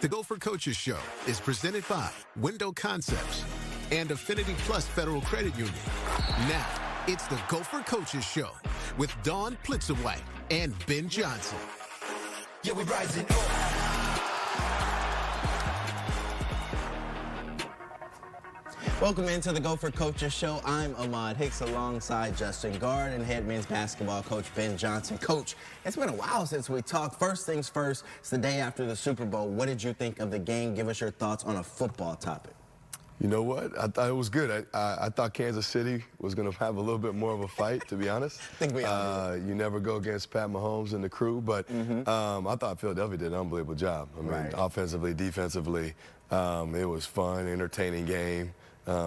The Gopher Coaches Show is presented by Window Concepts and Affinity Plus Federal Credit Union. Now, it's the Gopher Coaches Show with Dawn Plitzerwhite and Ben Johnson. Yeah, we rising up. Welcome into the Gopher Coaches Show. I'm Ahmad Hicks alongside Justin Gaard and head men's basketball coach Ben Johnson. Coach, it's been a while since we talked. First things first, it's the day after the Super Bowl. What did you think of the game? Give us your thoughts on a football topic. You know what? I thought it was good. I thought Kansas City was going to have a little bit more of a fight, to be honest. I think we all You never go against Pat Mahomes and the crew, but I thought Philadelphia did an unbelievable job. I mean, offensively, defensively, it was fun, entertaining game.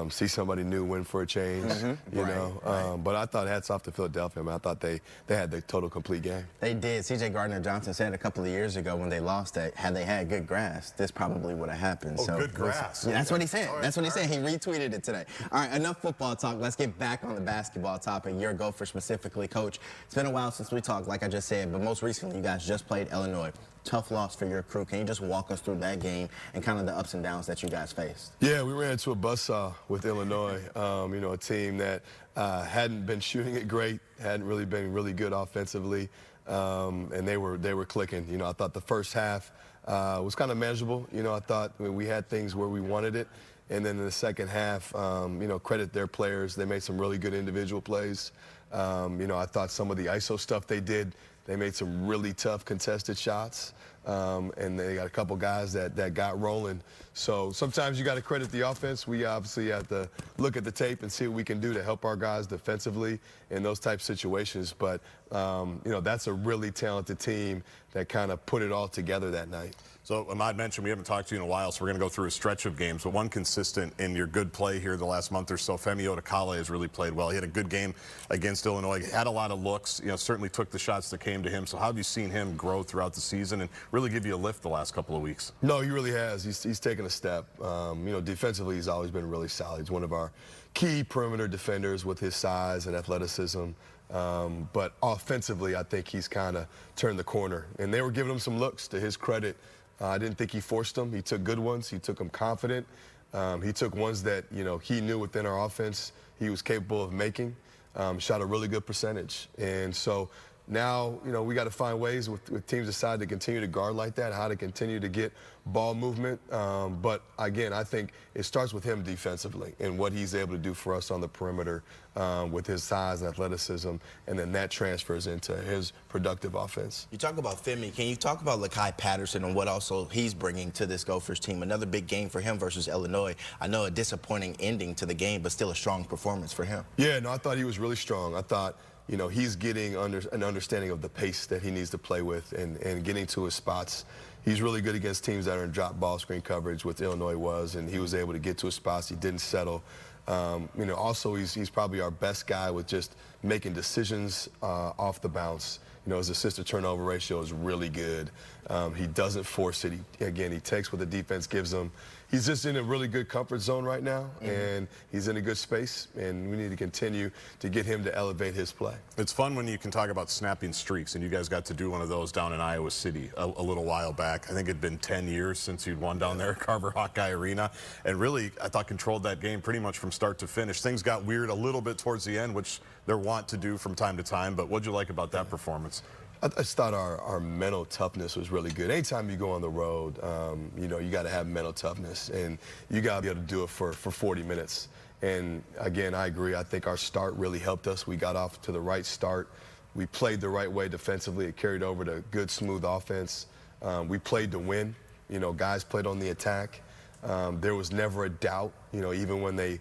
See somebody new win for a change, you know. But I thought hats off to Philadelphia. I mean, I thought they had the total complete game. They did. C.J. Gardner-Johnson said a couple of years ago when they lost that had they had good grass, this probably would have happened. Oh, so good grass. Yeah, that's what he said. That's what he said. He retweeted it today. All right, enough football talk. Let's get back on the basketball topic. Your Gopher specifically, Coach. It's been a while since we talked, like I just said, but most recently you guys just played Illinois. Tough loss for your crew. Can you just walk us through that game and kind of the ups and downs that you guys faced? Yeah, we ran into a buzzsaw with Illinois. You know, a team that hadn't been shooting it great, hadn't really been really good offensively, and they were clicking. You know, I thought the first half was kind of manageable. You know, I thought we had things where we wanted it. And then in the second half, you know, credit their players. They made some really good individual plays. You know, I thought some of the ISO stuff they did, they made some really tough contested shots, and they got a couple guys that got rolling. So sometimes you got to credit the offense. We obviously have to look at the tape and see what we can do to help our guys defensively in those type situations. But, you know, that's a really talented team that kind of put it all together that night. So Ahmad mentioned we haven't talked to you in a while, so we're going to go through a stretch of games. But one consistent in your good play here the last month or so, Femi Odukale has really played well. He had a good game against Illinois. He had a lot of looks. You know, certainly took the shots that came to him. So how have you seen him grow throughout the season and really give you a lift the last couple of weeks? No, he really has. He's taken a step. You know, defensively, he's always been really solid. He's one of our key perimeter defenders with his size and athleticism. But offensively, I think he's kind of turned the corner. And they were giving him some looks, to his credit. I didn't think he forced them. He took good ones. He took them confident. He took ones that, you know, he knew within our offense he was capable of making. Shot a really good percentage. And so now, you know, we got to find ways with teams decide to continue to guard like that, how to continue to get ball movement. But again, I think it starts with him defensively and what he's able to do for us on the perimeter with his size and athleticism, and then that transfers into his productive offense. You talk about Femi. Can you talk about Lakai Patterson and what also he's bringing to this Gophers team? Another big game for him versus Illinois. I know a disappointing ending to the game, but still a strong performance for him. Yeah, no, I thought he was really strong. I thought, you know, he's getting an understanding of the pace that he needs to play with and getting to his spots. He's really good against teams that are in drop ball screen coverage, which Illinois was, and he was able to get to his spots. He didn't settle. You know, also he's probably our best guy with just making decisions off the bounce. You know, his assist to turnover ratio is really good. He doesn't force it. He takes what the defense gives him. He's just in a really good comfort zone right now, and he's in a good space, and we need to continue to get him to elevate his play. It's fun when you can talk about snapping streaks, and you guys got to do one of those down in Iowa City a little while back. I think it'd been 10 years since you'd won down there at Carver Hawkeye Arena, and really, I thought controlled that game pretty much from start to finish. Things got weird a little bit towards the end, which they're wont to do from time to time, but what'd you like about that performance? I just thought our mental toughness was really good. Anytime you go on the road, you know, you got to have mental toughness, and you got to be able to do it for 40 minutes. And again, I agree. I think our start really helped us. We got off to the right start. We played the right way defensively. It carried over to good, smooth offense. We played to win. You know, guys played on the attack. There was never a doubt, you know, even when they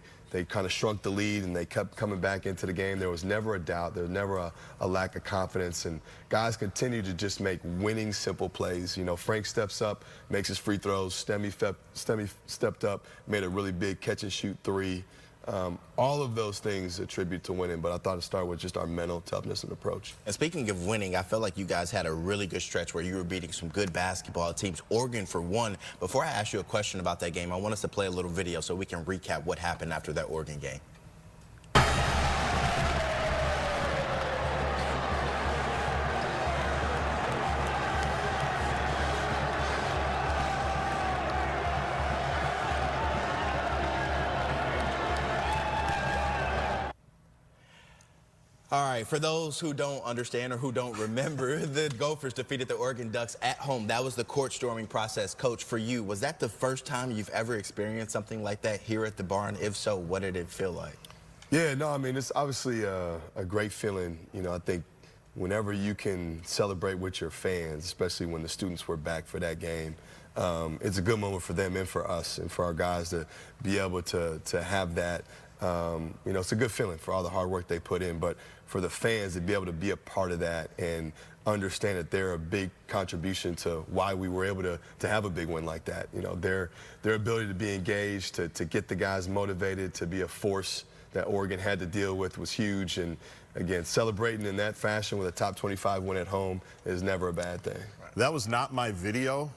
kind of shrunk the lead and they kept coming back into the game, there was never a doubt. There was never a lack of confidence. And guys continue to just make winning, simple plays. You know, Frank steps up, makes his free throws. Stemi stepped up, made a really big catch-and-shoot three. All of those things attribute to winning, but I thought it started with just our mental toughness and approach. And speaking of winning, I felt like you guys had a really good stretch where you were beating some good basketball teams. Oregon, for one. Before I ask you a question about that game, I want us to play a little video so we can recap what happened after that Oregon game. All right, for those who don't understand or who don't remember, the Gophers defeated the Oregon Ducks at home. That was the court-storming process. Coach, for you, was that the first time you've ever experienced something like that here at the Barn? If so, what did it feel like? Yeah, no, I mean, it's obviously a great feeling. You know, I think whenever you can celebrate with your fans, especially when the students were back for that game, it's a good moment for them and for us and for our guys to be able to have that. You know, it's a good feeling for all the hard work they put in, but for the fans to be able to be a part of that and understand that they're a big contribution to why we were able to have a big win like that. You know, their ability to be engaged, to get the guys motivated, to be a force that Oregon had to deal with was huge. And again, celebrating in that fashion with a top 25 win at home is never a bad thing. That was not my video,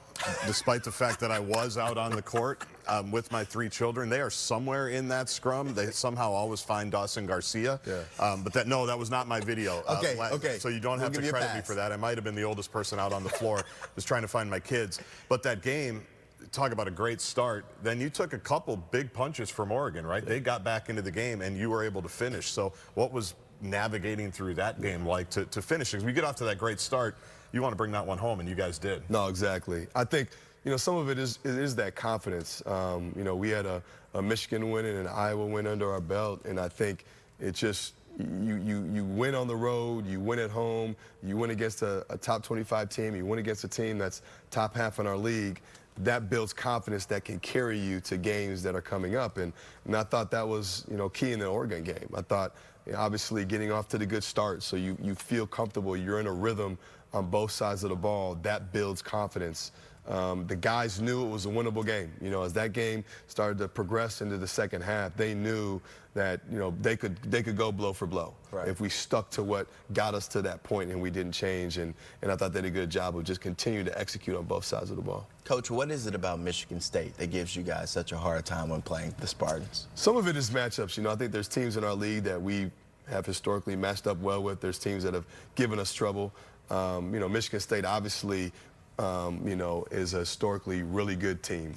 despite the fact that I was out on the court with my 3 children. They are somewhere in that scrum. They somehow always find Dawson Garcia. Yeah. But that was not my video. Okay. So you don't have to credit me for that. I might have been the oldest person out on the floor, just trying to find my kids. But that game, talk about a great start. Then you took a couple big punches from Oregon, right? They got back into the game, and you were able to finish. So what was navigating through that game like to finish? Because we get off to that great start, you want to bring that one home, and you guys did. No, exactly. I think, you know, some of it is that confidence. You know, we had a Michigan win and an Iowa win under our belt, and I think it just, you win on the road, you win at home, you win against a top 25 team, you win against a team that's top half in our league. That builds confidence that can carry you to games that are coming up. And I thought that was, you know, key in the Oregon game. I thought, you know, obviously getting off to the good start so you feel comfortable, you're in a rhythm on both sides of the ball, that builds confidence. The guys knew it was a winnable game. You know, as that game started to progress into the second half, they knew that, you know, they could go blow for blow if we stuck to what got us to that point and we didn't change. And I thought they did a good job of just continuing to execute on both sides of the ball. Coach, what is it about Michigan State that gives you guys such a hard time when playing the Spartans? Some of it is matchups. You know, I think there's teams in our league that we have historically matched up well with. There's teams that have given us trouble. You know, Michigan State obviously, you know, is a historically really good team.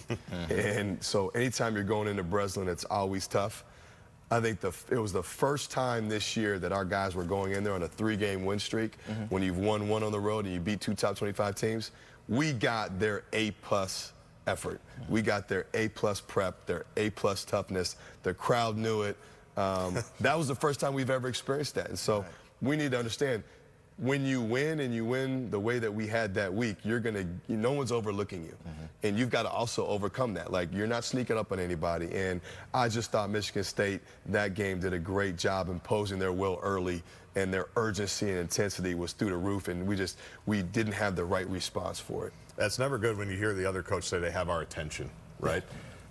And so anytime you're going into Breslin, it's always tough. I think it was the first time this year that our guys were going in there on a 3-game win streak. When you've won 1 on the road and you beat 2 top 25 teams, we got their A+ effort. We got their A+ prep, their A+ toughness. The crowd knew it. That was the first time we've ever experienced that. And so we need to understand, when you win and you win the way that we had that week, no one's overlooking you. And you've got to also overcome that. Like, you're not sneaking up on anybody. And I just thought Michigan State, that game, did a great job imposing their will early, and their urgency and intensity was through the roof, and we didn't have the right response for it. That's never good when you hear the other coach say they have our attention, right?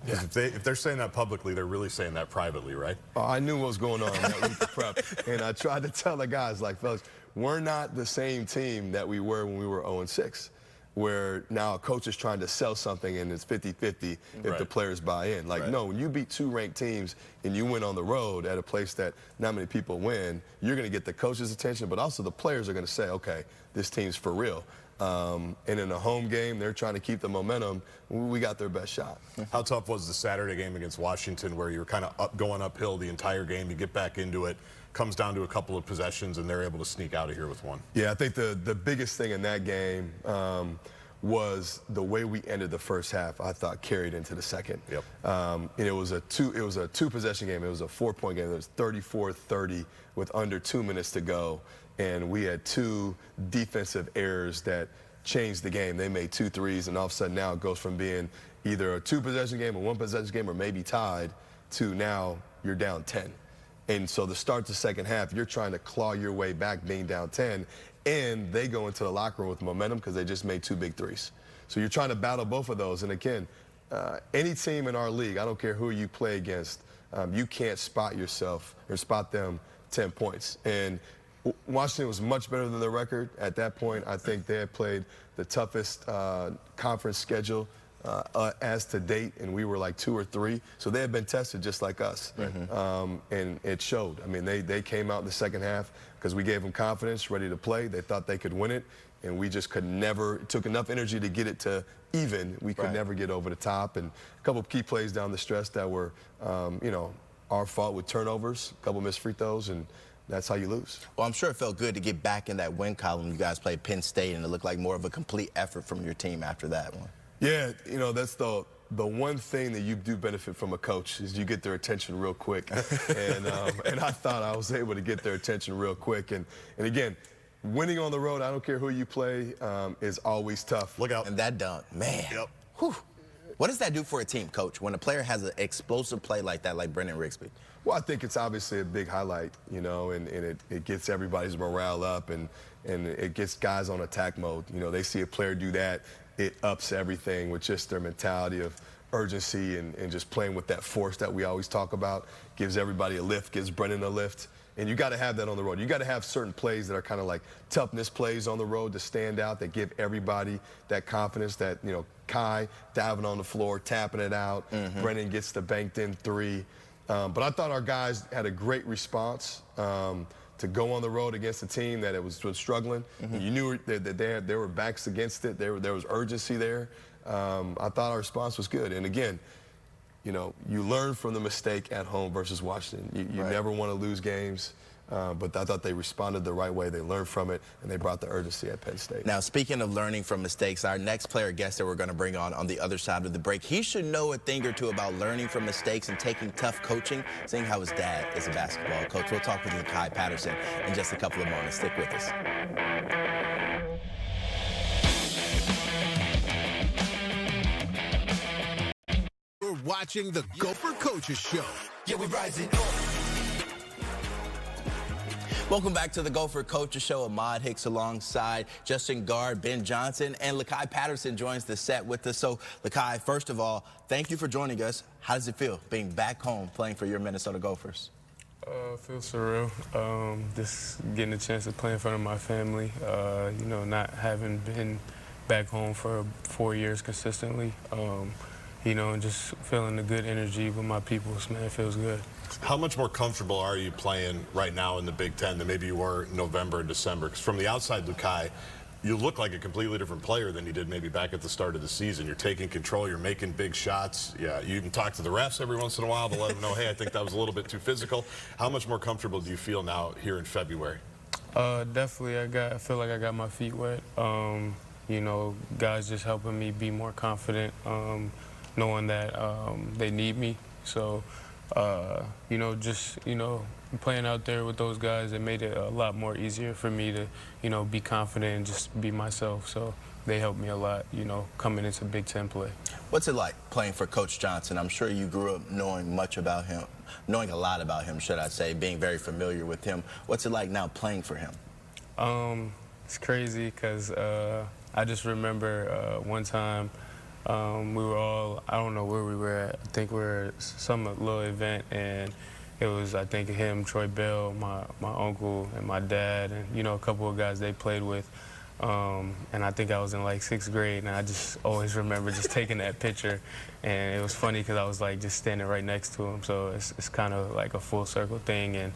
Because if they're saying that publicly, they're really saying that privately, right? I knew what was going on that week of prep, and I tried to tell the guys, like, fellas, we're not the same team that we were when we were 0-6, where now a coach is trying to sell something and it's 50-50 if the players buy in. Like, no, when you beat 2 ranked teams and you win on the road at a place that not many people win, you're going to get the coach's attention, but also the players are going to say, okay, this team's for real. And in a home game, they're trying to keep the momentum. We got their best shot. How tough was the Saturday game against Washington, where you were kind of going uphill the entire game? You get back into it, comes down to a couple of possessions, and they're able to sneak out of here with 1. Yeah, I think the biggest thing in that game was the way we ended the first half. I thought carried into the second. Yep. And it was a 2-possession game. It was a 4-point game. It was 34-30 with under 2 minutes to go. And we had 2 defensive errors that changed the game. They made 2 threes, and all of a sudden now it goes from being either a 2-possession game, a 1-possession game, or maybe tied, to now you're down 10. And so to start the second half, you're trying to claw your way back being down 10, and they go into the locker room with momentum because they just made 2 big threes. So you're trying to battle both of those. And again, any team in our league, I don't care who you play against, you can't spot yourself or spot them 10 points. And Washington was much better than the record at that point. I think they had played the toughest conference schedule as to date, and we were like 2 or 3. So they had been tested just like us. And it showed. I mean, they came out in the second half because we gave them confidence, ready to play. They thought they could win it, and we just could never. It took enough energy to get it to even. We could never get over the top. And a couple of key plays down the stretch that were, you know, our fault with turnovers, a couple missed free throws, and that's how you lose. Well, I'm sure it felt good to get back in that win column. You guys played Penn State, and it looked like more of a complete effort from your team after that one. Yeah, you know, that's the one thing that you do benefit from a coach is you get their attention real quick. And I thought I was able to get their attention real quick. And again, winning on the road, I don't care who you play, is always tough. Look out. And that dunk, man. Yep. Whew. What does that do for a team, Coach, when a player has an explosive play like that, like Brendan Rigsby? Well, I think it's obviously a big highlight, you know, and it gets everybody's morale up and it gets guys on attack mode. You know, they see a player do that, it ups everything with just their mentality of urgency and just playing with that force that we always talk about. Gives everybody a lift, gives Brendan a lift. And you got to have that on the road. You got to have certain plays that are kind of like toughness plays on the road to stand out, that give everybody that confidence that, you know, Kai diving on the floor, tapping it out. Brendan gets the banked in three. But I thought our guys had a great response to go on the road against a team that was struggling. You knew that there were backs against it. There was urgency there. I thought our response was good. And again, you know, you learn from the mistake at home versus Washington. You never want to lose games. But I thought they responded the right way. They learned from it, and they brought the urgency at Penn State. Now, speaking of learning from mistakes, our next player guest that we're going to bring on the other side of the break, he should know a thing or two about learning from mistakes and taking tough coaching, seeing how his dad is a basketball coach. We'll talk with Lakai Patterson in just a couple of moments. Stick with us. We're watching the Gopher Coaches Show. Yeah, we're rising up. Welcome back to the Gopher Coaches Show. Ahmad Hicks alongside Justin Gaard, Ben Johnson, and Lakai Patterson joins the set with us. So, Lakai, first of all, thank you for joining us. How does it feel being back home playing for your Minnesota Gophers? Feels surreal. Just getting a chance to play in front of my family. You know, not having been back home for 4 years consistently. You know, and just feeling the good energy with my people, man, it feels good. How much more comfortable are you playing right now in the Big Ten than maybe you were in November and December? Because from the outside, Lakai, you look like a completely different player than you did maybe back at the start of the season. You're taking control, you're making big shots. Yeah, you even talk to the refs every once in a while to let them know, hey, I think that was a little bit too physical. How much more comfortable do you feel now here in February? Definitely, I feel like I got my feet wet. You know, guys just helping me be more confident, knowing that they need me. So, you know, just, you know, playing out there with those guys, it made it a lot more easier for me to, you know, be confident and just be myself. So they helped me a lot, you know, coming into Big Ten play. What's it like playing for Coach Johnson? I'm sure you grew up knowing much about him, knowing a lot about him, should I say, being very familiar with him. What's it like now playing for him? It's crazy because I just remember one time we were all, I don't know where we were at. I think we were at some little event, and it was, I think, him, Troy Bell, my uncle, and my dad, and, you know, a couple of guys they played with. And I think I was in like 6th grade, and I just always remember just taking that picture. And it was funny because I was like just standing right next to him. So it's kind of like a full circle thing. And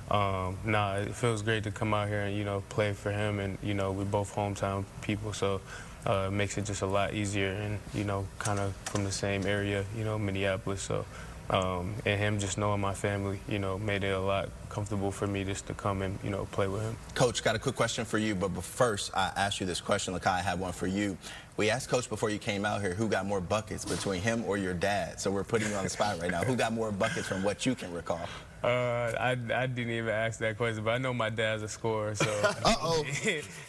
nah, it feels great to come out here and, you know, play for him. And, you know, we're both hometown people, so it makes it just a lot easier. And, you know, kind of from the same area, you know, Minneapolis. So, and him just knowing my family, you know, made it a lot comfortable for me just to come and, you know, play with him. Coach, got a quick question for you, but first I asked you this question. Lakai, I have one for you. We asked Coach before you came out here who got more buckets between him or your dad. So we're putting you on the spot right now. Who got more buckets from what you can recall? I didn't even ask that question, but I know my dad's a scorer, so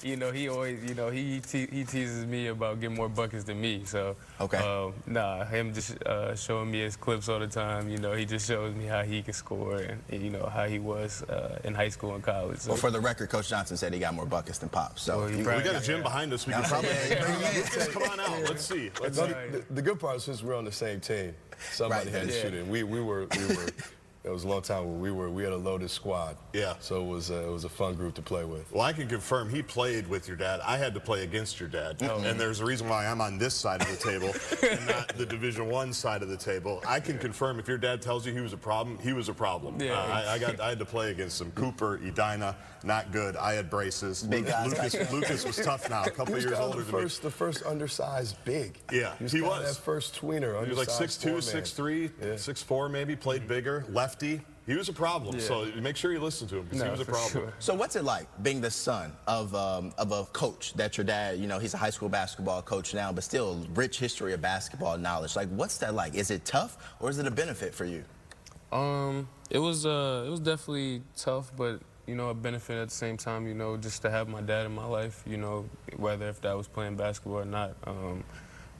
you know, he always, you know, he teases me about getting more buckets than me. So okay, nah, him just showing me his clips all the time. You know, he just shows me how he can score and you know how he was in high school and college. So. Well, for the record, Coach Johnson said he got more buckets than Pops. So well, we got a gym behind us. We can probably come on out. Let's see. The good part is since we're on the same team, somebody had to shoot it. We were. It was a long time where we had a loaded squad. Yeah. So it was a fun group to play with. Well, I can confirm he played with your dad. I had to play against your dad. And there's a reason why I'm on this side of the table and not the Division I side of the table. I can confirm if your dad tells you he was a problem, he was a problem. Yeah. I had to play against him. Cooper, Edina, not good. I had braces. Lucas was tough now, a couple years older than me. The first undersized big. Yeah, he was. That first tweener. He was like 6'2", 6'3", 6'4", maybe, played bigger. Lefty, He was a problem, so make sure you listen to him because he was a problem. Sure. So what's it like being the son of a coach that your dad, you know, he's a high school basketball coach now, but still rich history of basketball knowledge. Like, what's that like? Is it tough or is it a benefit for you? It was definitely tough, but you know, a benefit at the same time. You know, just to have my dad in my life. You know, whether if that was playing basketball or not.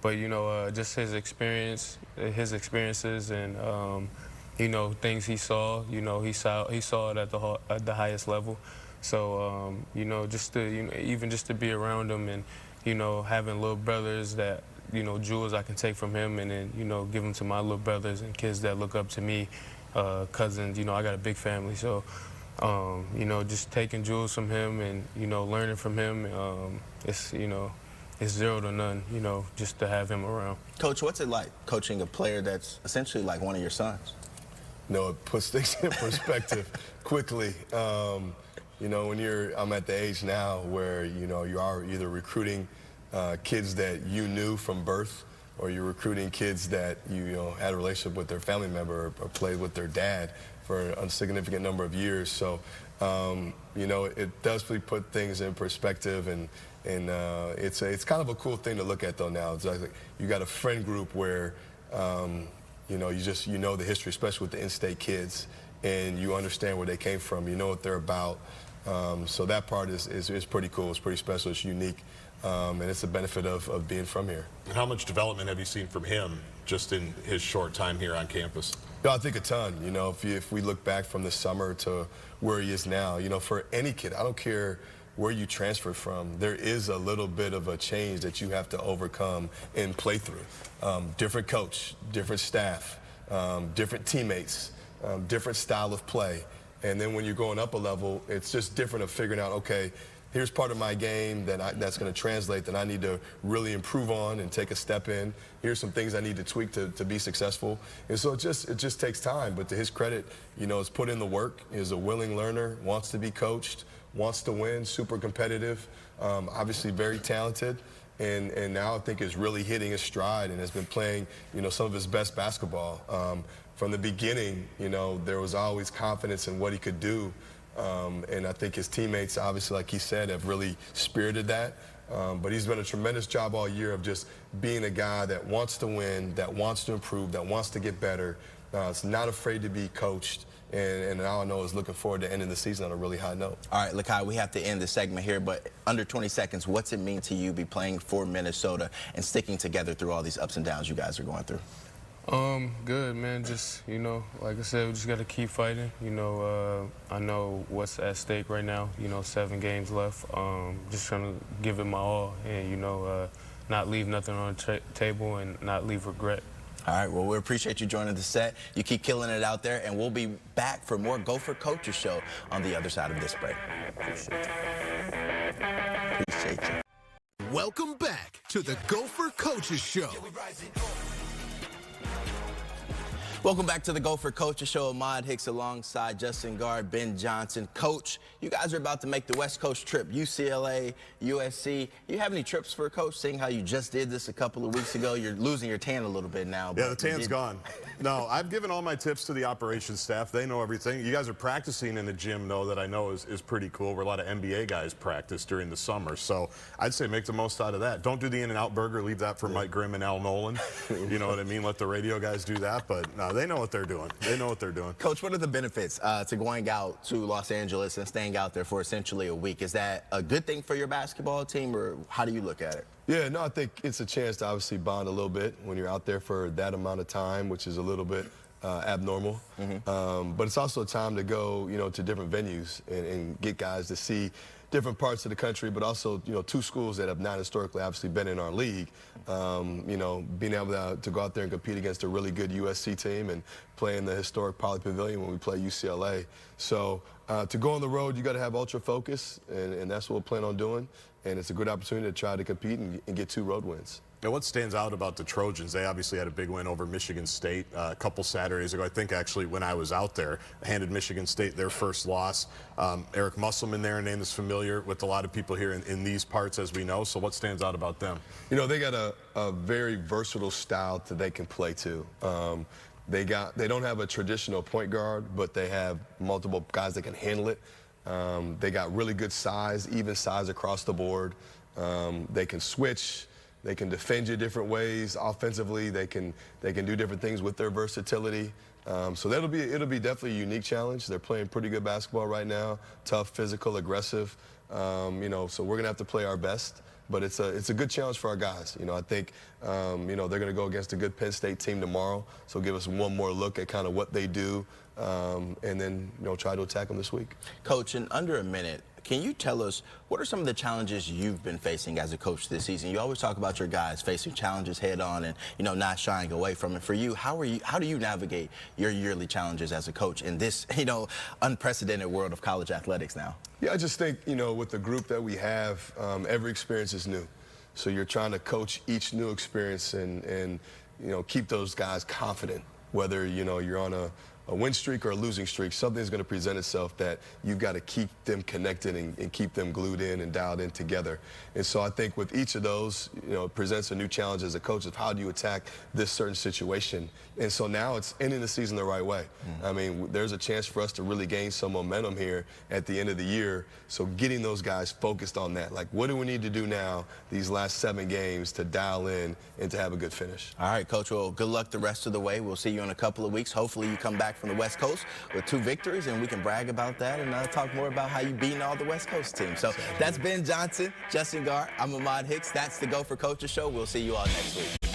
But you know, just his experiences, and you know, things he saw. You know, he saw it at the highest level. So you know, just to even just to be around him, and you know, having little brothers that you know, jewels I can take from him, and then you know, give them to my little brothers and kids that look up to me, cousins. You know, I got a big family, so you know, just taking jewels from him and you know, learning from him. It's you know, it's 0 to none. You know, just to have him around. Coach, what's it like coaching a player that's essentially like one of your sons? You know, it puts things in perspective quickly. You know, when I'm at the age now where, you know, you are either recruiting kids that you knew from birth, or you're recruiting kids that you know, had a relationship with their family member or played with their dad for a significant number of years. So, you know, it does really put things in perspective, and it's kind of a cool thing to look at though now. It's like you got a friend group where, you know, you know the history, especially with the in-state kids, and you understand where they came from. You know what they're about. So that part is pretty cool. It's pretty special. It's unique, and it's a benefit of being from here. And how much development have you seen from him just in his short time here on campus? No, I think a ton. You know, if we look back from the summer to where he is now, you know, for any kid, I don't care where you transfer from, there is a little bit of a change that you have to overcome and play through. Different coach, different staff, different teammates, different style of play. And then when you're going up a level, it's just different of figuring out, okay, here's part of my game that's going to translate that I need to really improve on and take a step in. Here's some things I need to tweak to be successful. And so it just takes time. But to his credit, you know, has put in the work, is a willing learner, wants to be coached, wants to win, super competitive, obviously very talented. And now I think is really hitting his stride and has been playing, you know, some of his best basketball. From the beginning, you know, there was always confidence in what he could do. And I think his teammates, obviously, like he said, have really spirited that. But he's done a tremendous job all year of just being a guy that wants to win, that wants to improve, that wants to get better. Is not afraid to be coached. And all I know is looking forward to ending the season on a really high note. All right, Lakai, we have to end the segment here, but under 20 seconds, what's it mean to you be playing for Minnesota and sticking together through all these ups and downs you guys are going through? Good, man. Just, you know, like I said, we just got to keep fighting. You know, I know what's at stake right now. You know, 7 games left. Just trying to give it my all and, you know, not leave nothing on the table and not leave regret. All right, well, we appreciate you joining the set. You keep killing it out there, and we'll be back for more Gopher Coaches Show on the other side of this break. Appreciate you. Welcome back to the Gopher Coaches Show. Welcome back to the Gopher Coaches Show. Ahmad Hicks alongside Justin Gaard, Ben Johnson. Coach, you guys are about to make the West Coast trip. UCLA, USC. You have any trips for a coach, seeing how you just did this a couple of weeks ago? You're losing your tan a little bit now. Yeah, the tan's gone. No, I've given all my tips to the operations staff. They know everything. You guys are practicing in a gym, though, that I know is pretty cool, where a lot of NBA guys practice during the summer. So I'd say make the most out of that. Don't do the In-N-Out burger. Leave that for Mike Grimm and Al Nolan. You know what I mean? Let the radio guys do that. But no, they know what they're doing. They know what they're doing. Coach, what are the benefits to going out to Los Angeles and staying out there for essentially a week? Is that a good thing for your basketball team, or how do you look at it? Yeah, no, I think it's a chance to obviously bond a little bit when you're out there for that amount of time, which is a little bit abnormal. But it's also a time to go, you know, to different venues and get guys to see different parts of the country, but also, you know, 2 schools that have not historically obviously been in our league. You know, being able to go out there and compete against a really good USC team and play in the historic Poly Pavilion when we play UCLA. So to go on the road, you got to have ultra focus, and that's what we'll plan on doing. And it's a good opportunity to try to compete and get 2 road wins. Now, what stands out about the Trojans, they obviously had a big win over Michigan State a couple Saturdays ago. I think actually when I was out there, handed Michigan State their first loss. Eric Musselman there, a name that's familiar with a lot of people here in these parts, as we know. So what stands out about them? You know, they got a very versatile style that they can play to. They don't have a traditional point guard, but they have multiple guys that can handle it. They got really good size, even size across the board. They can switch. They can defend you different ways. Offensively, they can do different things with their versatility. So it'll be definitely a unique challenge. They're playing pretty good basketball right now. Tough, physical, aggressive. You know, so we're gonna have to play our best. But it's a good challenge for our guys. You know, I think you know, they're gonna go against a good Penn State team tomorrow. So give us one more look at kind of what they do, and then try to attack them this week. Coach, in under a minute, can you tell us what are some of the challenges you've been facing as a coach this season? You always talk about your guys facing challenges head on and not shying away from it. For you, how do you navigate your yearly challenges as a coach in this unprecedented world of college athletics now? Yeah, I just think with the group that we have, every experience is new. So you're trying to coach each new experience and keep those guys confident, whether you're on a win streak or a losing streak. Something's going to present itself that you've got to keep them connected and keep them glued in and dialed in together. And so I think with each of those, it presents a new challenge as a coach of how do you attack this certain situation. And so now it's ending the season the right way. I mean, there's a chance for us to really gain some momentum here at the end of the year. So getting those guys focused on that, like what do we need to do now these last 7 games to dial in and to have a good finish. All right, Coach, well, good luck the rest of the way. We'll see you in a couple of weeks. Hopefully you come back from the West Coast with 2 victories, and we can brag about that and talk more about how you beating all the West Coast teams. So that's Ben Johnson, Justin Gaard. I'm Ahmad Hicks. That's the Gopher Coaches Show. We'll see you all next week.